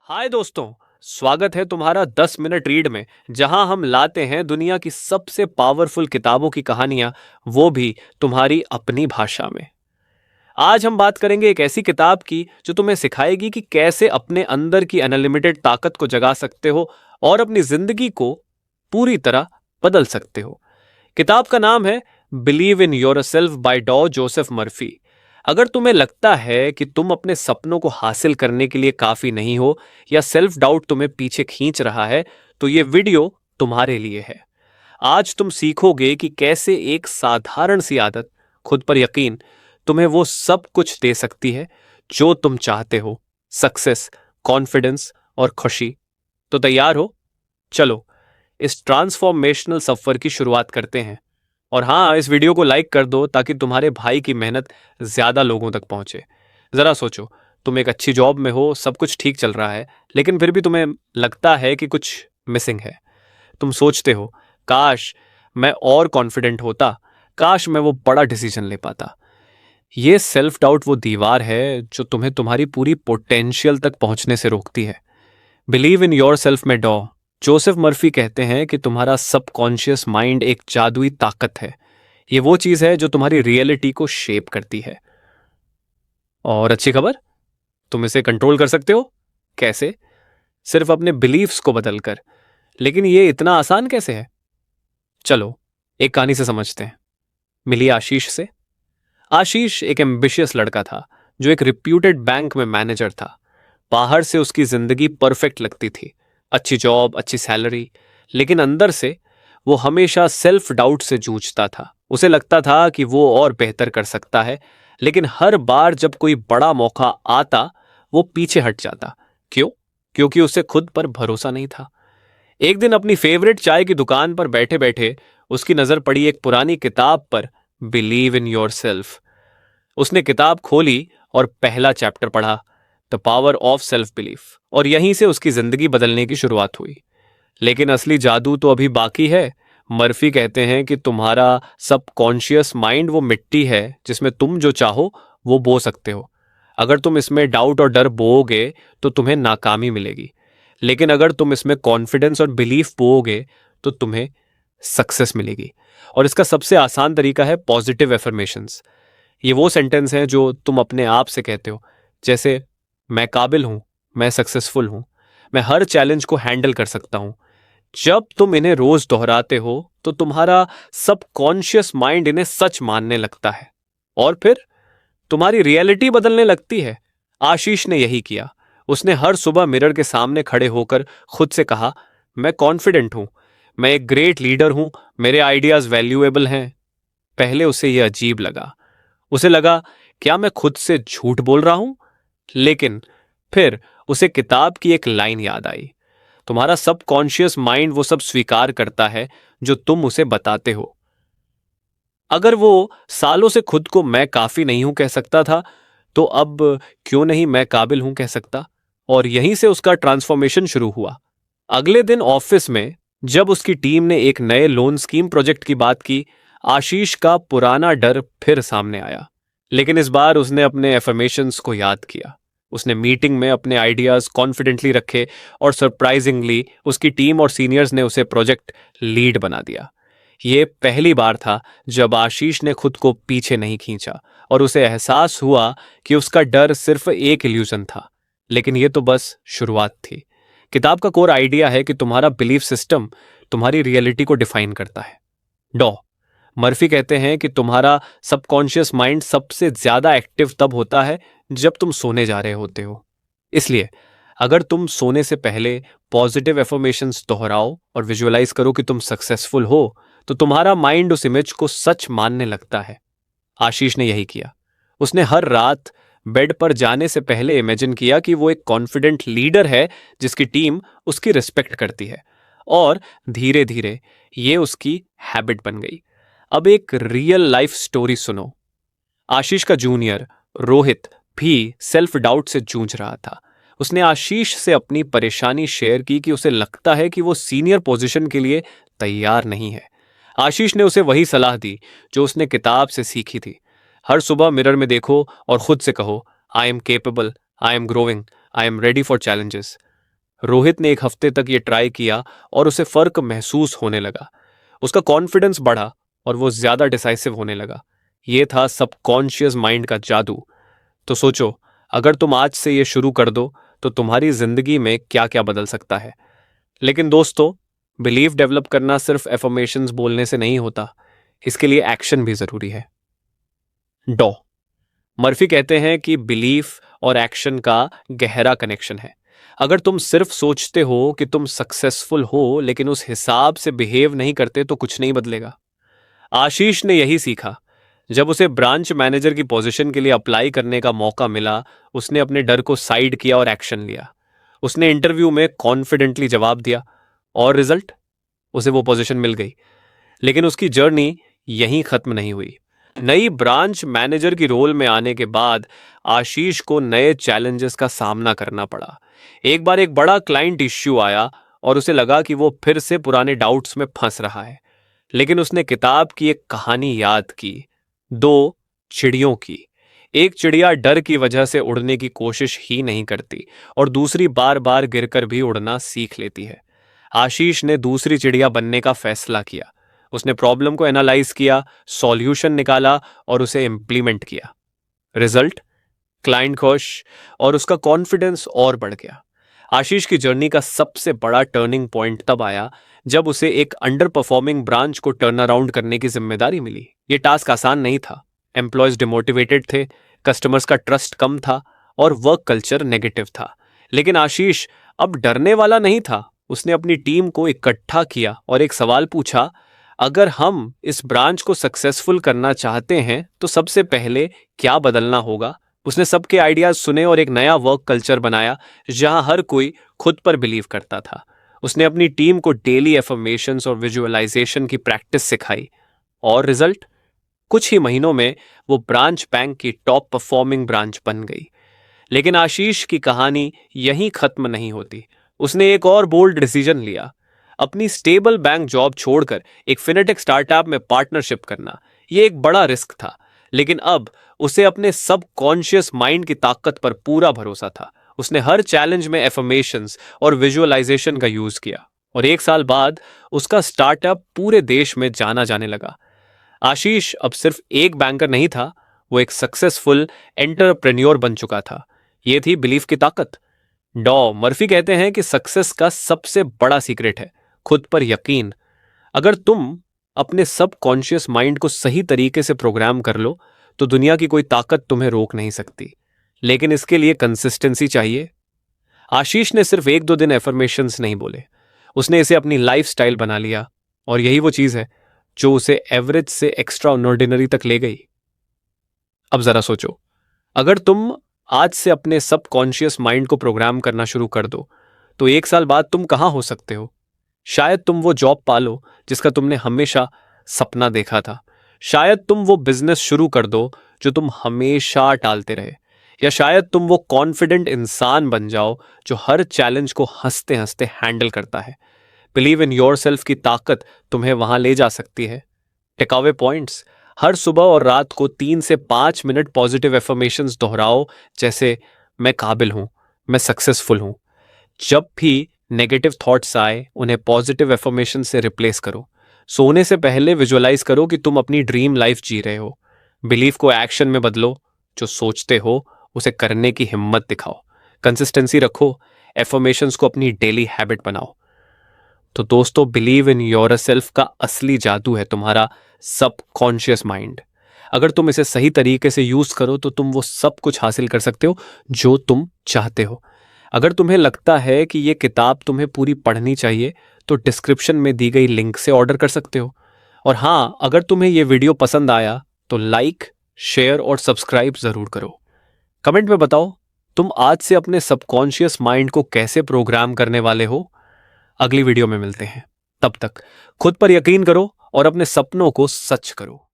हाय दोस्तों, स्वागत है तुम्हारा 10 मिनट रीड में, जहां हम लाते हैं दुनिया की सबसे पावरफुल किताबों की कहानियां, वो भी तुम्हारी अपनी भाषा में। आज हम बात करेंगे एक ऐसी किताब की जो तुम्हें सिखाएगी कि कैसे अपने अंदर की अनलिमिटेड ताकत को जगा सकते हो और अपनी जिंदगी को पूरी तरह बदल सकते हो। किताब का नाम है बिलीव इन योरसेल्फ बाय डॉ जोसेफ मर्फी। अगर तुम्हें लगता है कि तुम अपने सपनों को हासिल करने के लिए काफी नहीं हो या सेल्फ डाउट तुम्हें पीछे खींच रहा है, तो ये वीडियो तुम्हारे लिए है। आज तुम सीखोगे कि कैसे एक साधारण सी आदत, खुद पर यकीन, तुम्हें वो सब कुछ दे सकती है जो तुम चाहते हो, सक्सेस, कॉन्फिडेंस और खुशी। तो तैयार हो? चलो इस ट्रांसफॉर्मेशनल सफर की शुरुआत करते हैं। और हाँ, इस वीडियो को लाइक कर दो ताकि तुम्हारे भाई की मेहनत ज्यादा लोगों तक पहुंचे। जरा सोचो, तुम एक अच्छी जॉब में हो, सब कुछ ठीक चल रहा है, लेकिन फिर भी तुम्हें लगता है कि कुछ मिसिंग है। तुम सोचते हो, काश मैं और कॉन्फिडेंट होता, काश मैं वो बड़ा डिसीजन ले पाता। ये सेल्फ डाउट वो दीवार है जो तुम्हें तुम्हारी पूरी पोटेंशियल तक पहुंचने से रोकती है। बिलीव इन योर सेल्फ में डॉ जोसेफ मर्फी कहते हैं कि तुम्हारा सबकॉन्शियस माइंड एक जादुई ताकत है। ये वो चीज है जो तुम्हारी रियलिटी को शेप करती है। और अच्छी खबर, तुम इसे कंट्रोल कर सकते हो। कैसे? सिर्फ अपने बिलीव्स को बदलकर। लेकिन ये इतना आसान कैसे है? चलो एक कहानी से समझते हैं। मिली आशीष से। आशीष एक एम्बिशियस लड़का था जो एक रिप्यूटेड बैंक में मैनेजर था। बाहर से उसकी जिंदगी परफेक्ट लगती थी, अच्छी जॉब, अच्छी सैलरी, लेकिन अंदर से वो हमेशा सेल्फ डाउट से जूझता था। उसे लगता था कि वो और बेहतर कर सकता है, लेकिन हर बार जब कोई बड़ा मौका आता, वो पीछे हट जाता। क्यों? क्योंकि उसे खुद पर भरोसा नहीं था। एक दिन अपनी फेवरेट चाय की दुकान पर बैठे बैठे उसकी नजर पड़ी एक पुरानी किताब पर, बिलीव इन योर सेल्फ। उसने किताब खोली और पहला चैप्टर पढ़ा, the power of self belief, और यहीं से उसकी जिंदगी बदलने की शुरुआत हुई। लेकिन असली जादू तो अभी बाकी है। मर्फी कहते हैं कि तुम्हारा सबकॉन्शियस माइंड वो मिट्टी है जिसमें तुम जो चाहो वो बो सकते हो। अगर तुम इसमें डाउट और डर बोओगे तो तुम्हें नाकामी मिलेगी, लेकिन अगर तुम इसमें कॉन्फिडेंस और बिलीफ बोओगे तो तुम्हें सक्सेस मिलेगी। और इसका सबसे आसान तरीका है पॉजिटिव एफर्मेशंस। ये वो सेंटेंस हैं जो तुम अपने आप से कहते हो, जैसे मैं काबिल हूं, मैं सक्सेसफुल हूं, मैं हर चैलेंज को हैंडल कर सकता हूं। जब तुम इन्हें रोज दोहराते हो तो तुम्हारा सबकॉन्शियस माइंड इन्हें सच मानने लगता है और फिर तुम्हारी रियलिटी बदलने लगती है। आशीष ने यही किया। उसने हर सुबह मिरर के सामने खड़े होकर खुद से कहा, मैं कॉन्फिडेंट हूं, मैं एक ग्रेट लीडर हूं, मेरे आइडियाज वैल्यूएबल हैं। पहले उसे यह अजीब लगा। उसे लगा, क्या मैं खुद से झूठ बोल रहा हूं? लेकिन फिर उसे किताब की एक लाइन याद आई, तुम्हारा सबकॉन्शियस माइंड वो सब स्वीकार करता है जो तुम उसे बताते हो। अगर वो सालों से खुद को मैं काफी नहीं हूं कह सकता था, तो अब क्यों नहीं मैं काबिल हूं कह सकता? और यहीं से उसका ट्रांसफॉर्मेशन शुरू हुआ। अगले दिन ऑफिस में जब उसकी टीम ने एक नए लोन स्कीम प्रोजेक्ट की बात की, आशीष का पुराना डर फिर सामने आया। लेकिन इस बार उसने अपने एफर्मेशंस को याद किया। उसने मीटिंग में अपने आइडियाज कॉन्फिडेंटली रखे और सरप्राइजिंगली उसकी टीम और सीनियर्स ने उसे प्रोजेक्ट लीड बना दिया। ये पहली बार था जब आशीष ने खुद को पीछे नहीं खींचा और उसे एहसास हुआ कि उसका डर सिर्फ एक इल्यूजन था। लेकिन ये तो बस शुरुआत थी। किताब का कोर आइडिया है कि तुम्हारा बिलीफ सिस्टम तुम्हारी रियलिटी को डिफाइन करता है। डॉ मर्फी कहते हैं कि तुम्हारा सबकॉन्शियस माइंड सबसे ज्यादा एक्टिव तब होता है जब तुम सोने जा रहे होते हो। इसलिए अगर तुम सोने से पहले पॉजिटिव एफर्मेशंस दोहराओ और विजुअलाइज करो कि तुम सक्सेसफुल हो, तो तुम्हारा माइंड उस इमेज को सच मानने लगता है। आशीष ने यही किया। उसने हर रात बेड पर जाने से पहले इमेजिन किया कि वो एक कॉन्फिडेंट लीडर है जिसकी टीम उसकी रिस्पेक्ट करती है, और धीरे धीरे ये उसकी हैबिट बन गई। अब एक रियल लाइफ स्टोरी सुनो। आशीष का जूनियर रोहित भी सेल्फ डाउट से जूझ रहा था। उसने आशीष से अपनी परेशानी शेयर की कि उसे लगता है कि वो सीनियर पोजीशन के लिए तैयार नहीं है। आशीष ने उसे वही सलाह दी जो उसने किताब से सीखी थी। हर सुबह मिरर में देखो और खुद से कहो, I am capable, I am growing, I am ready for challenges. Rohit ने एक हफ्ते तक ये ट्राई किया और उसे फर्क महसूस होने लगा। उसका कॉन्फिडेंस बढ़ा और वो ज्यादा डिसाइसिव होने लगा। ये था सबकॉन्शियस माइंड का जादू। तो सोचो, अगर तुम आज से ये शुरू कर दो तो तुम्हारी जिंदगी में क्या क्या बदल सकता है। लेकिन दोस्तों, बिलीफ डेवलप करना सिर्फ एफर्मेशंस बोलने से नहीं होता, इसके लिए एक्शन भी जरूरी है। डॉ मर्फी कहते हैं कि बिलीफ और एक्शन का गहरा कनेक्शन है। अगर तुम सिर्फ सोचते हो कि तुम सक्सेसफुल हो लेकिन उस हिसाब से बिहेव नहीं करते तो कुछ नहीं बदलेगा। आशीष ने यही सीखा। जब उसे ब्रांच मैनेजर की पोजीशन के लिए अप्लाई करने का मौका मिला, उसने अपने डर को साइड किया और एक्शन लिया। उसने इंटरव्यू में कॉन्फिडेंटली जवाब दिया और रिजल्ट, उसे वो पोजीशन मिल गई। लेकिन उसकी जर्नी यहीं खत्म नहीं हुई। नई ब्रांच मैनेजर की रोल में आने के बाद आशीष को नए चैलेंजेस का सामना करना पड़ा। एक बार एक बड़ा क्लाइंट इश्यू आया और उसे लगा कि वो फिर से पुराने डाउट्स में फंस रहा है। लेकिन उसने किताब की एक कहानी याद की, दो चिड़ियों की। एक चिड़िया डर की वजह से उड़ने की कोशिश ही नहीं करती और दूसरी बार बार गिरकर भी उड़ना सीख लेती है। आशीष ने दूसरी चिड़िया बनने का फैसला किया। उसने प्रॉब्लम को एनालाइज किया, सॉल्यूशन निकाला और उसे इंप्लीमेंट किया। रिजल्ट, क्लाइंट खुश और उसका कॉन्फिडेंस और बढ़ गया। आशीष की जर्नी का सबसे बड़ा टर्निंग पॉइंट तब आया जब उसे एक अंडर परफॉर्मिंग ब्रांच को टर्न अराउंड करने की जिम्मेदारी मिली। ये टास्क आसान नहीं था। एम्प्लॉयज डिमोटिवेटेड थे, कस्टमर्स का ट्रस्ट कम था और वर्क कल्चर नेगेटिव था। लेकिन आशीष अब डरने वाला नहीं था। उसने अपनी टीम को इकट्ठा किया और एक सवाल पूछा, अगर हम इस ब्रांच को सक्सेसफुल करना चाहते हैं तो सबसे पहले क्या बदलना होगा। उसने सबके आइडियाज सुने और एक नया वर्क कल्चर बनाया जहां हर कोई खुद पर बिलीव करता था। उसने अपनी टीम को डेली एफर्मेशंस और विजुअलाइजेशन की प्रैक्टिस सिखाई और रिजल्ट, कुछ ही महीनों में वो ब्रांच बैंक की टॉप परफॉर्मिंग ब्रांच बन गई। लेकिन आशीष की कहानी यहीं खत्म नहीं होती। उसने एक और बोल्ड डिसीजन लिया, अपनी स्टेबल बैंक जॉब छोड़कर एक फिनेटेक स्टार्टअप में पार्टनरशिप करना। यह एक बड़ा रिस्क था, लेकिन अब उसे अपने सब कॉन्शियस माइंड की ताकत पर पूरा भरोसा था। उसने हर चैलेंज में एफर्मेशंस और विजुअलाइजेशन का यूज किया और 1 साल बाद उसका स्टार्टअप पूरे देश में जाना जाने लगा। आशीष अब सिर्फ एक बैंकर नहीं था, वो एक सक्सेसफुल एंटरप्रेन्योर बन चुका था। ये थी बिलीफ की ताकत। डॉ मर्फी कहते हैं कि सक्सेस का सबसे बड़ा सीक्रेट है खुद पर यकीन। अगर तुम अपने सब कॉन्शियस माइंड को सही तरीके से प्रोग्राम कर लो तो दुनिया की कोई ताकत तुम्हें रोक नहीं सकती। लेकिन इसके लिए कंसिस्टेंसी चाहिए। आशीष ने सिर्फ 1-2 दिन एफर्मेशंस नहीं बोले, उसने इसे अपनी लाइफस्टाइल बना लिया और यही वो चीज है जो उसे एवरेज से एक्स्ट्रा ऑर्डिनरी तक ले गई। अब जरा सोचो, अगर तुम आज से अपने सब कॉन्शियस माइंड को प्रोग्राम करना शुरू कर दो तो 1 साल बाद तुम कहां हो सकते हो। शायद तुम वो जॉब पालो जिसका तुमने हमेशा सपना देखा था। शायद तुम वो बिजनेस शुरू कर दो जो तुम हमेशा टालते रहे। या शायद तुम वो कॉन्फिडेंट इंसान बन जाओ जो हर चैलेंज को हंसते हंसते हैंडल करता है। बिलीव इन योरसेल्फ की ताकत तुम्हें वहां ले जा सकती है। टेकअवे पॉइंट्स, हर सुबह और रात को 3 से 5 मिनट पॉजिटिव एफर्मेशंस दोहराओ, जैसे मैं काबिल हूं, मैं सक्सेसफुल हूं। जब भी नेगेटिव थॉट्स आए उन्हें पॉजिटिव एफर्मेशन से रिप्लेस करो। सोने से पहले विजुअलाइज करो कि तुम अपनी ड्रीम लाइफ जी रहे हो। बिलीफ को एक्शन में बदलो, जो सोचते हो उसे करने की हिम्मत दिखाओ। कंसिस्टेंसी रखो, एफर्मेशंस को अपनी डेली हैबिट बनाओ। तो दोस्तों, बिलीव इन योरसेल्फ का असली जादू है तुम्हारा सबकॉन्शियस माइंड। अगर तुम इसे सही तरीके से यूज करो तो तुम वो सब कुछ हासिल कर सकते हो जो तुम चाहते हो। अगर तुम्हें लगता है कि ये किताब तुम्हें पूरी पढ़नी चाहिए तो डिस्क्रिप्शन में दी गई लिंक से ऑर्डर कर सकते हो। और हाँ, अगर तुम्हें ये वीडियो पसंद आया तो लाइक, शेयर और सब्सक्राइब जरूर करो। कमेंट में बताओ तुम आज से अपने सबकॉन्शियस माइंड को कैसे प्रोग्राम करने वाले हो। अगली वीडियो में मिलते हैं। तब तक खुद पर यकीन करो और अपने सपनों को सच करो।